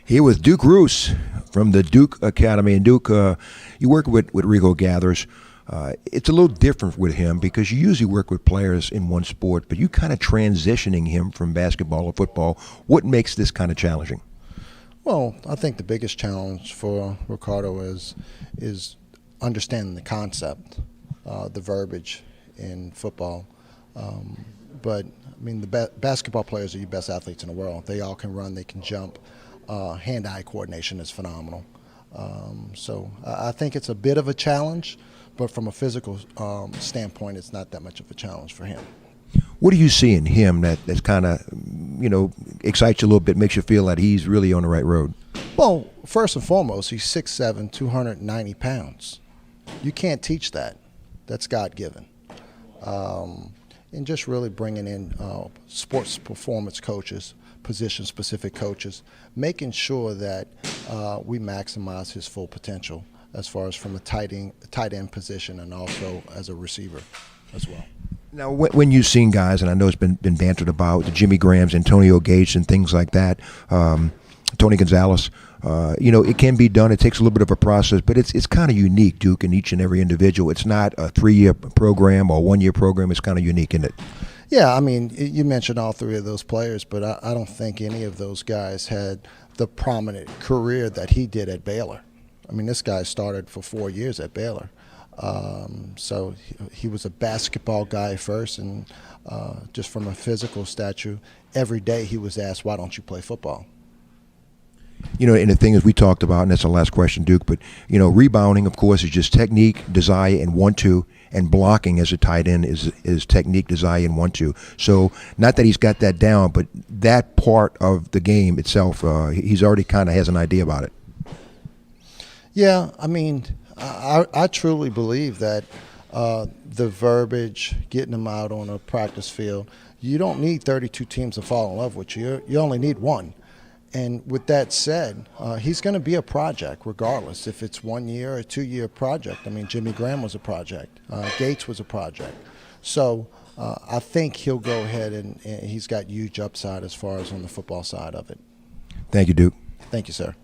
Here with Duke Rousse from the Duke Academy. And Duke, you work with Rico Gathers. It's a little different with him because you usually work with players in one sport, but you kind of transitioning him from basketball or football. What makes this kind of challenging? Well, I think the biggest challenge for Ricardo is understanding the concept, the verbiage in football. But I mean, the basketball players are your best athletes in the world. They all can run, they can jump. Hand-eye coordination is phenomenal. So I think it's a bit of a challenge, but from a physical standpoint, it's not that much of a challenge for him. What do you see in him that's kind of, excites you a little bit, makes you feel that he's really on the right road? Well, first and foremost, he's 6'7", 290 pounds. You can't teach that. That's God-given. And just really bringing in sports performance coaches, position-specific coaches, making sure that we maximize his full potential as far as from a tight end position and also as a receiver as well. Now, when you've seen guys, and I know it's been bantered about, the Jimmy Grahams, Antonio Gates, and things like that, Tony Gonzalez, it can be done. It takes a little bit of a process, but it's kind of unique, Duke, in each and every individual. It's not a 3-year program or 1-year program. It's kind of unique, isn't it? Yeah, I mean, you mentioned all three of those players, but I don't think any of those guys had the prominent career that he did at Baylor. I mean, this guy started for 4 years at Baylor. So he was a basketball guy first, and just from a physical stature, every day he was asked, why don't you play football? And the thing is, we talked about, and that's the last question, Duke, but, rebounding, of course, is just technique, desire, and 1-2, and blocking as a tight end is technique, desire, and 1-2. So not that he's got that down, but that part of the game itself, he's already kind of has an idea about it. Yeah, I mean, I truly believe that the verbiage, getting them out on a practice field, you don't need 32 teams to fall in love with you. You only need one. And with that said, he's going to be a project regardless if it's 1 year or 2-year project. I mean, Jimmy Graham was a project. Gates was a project. So I think he'll go ahead and he's got huge upside as far as on the football side of it. Thank you, Duke. Thank you, sir.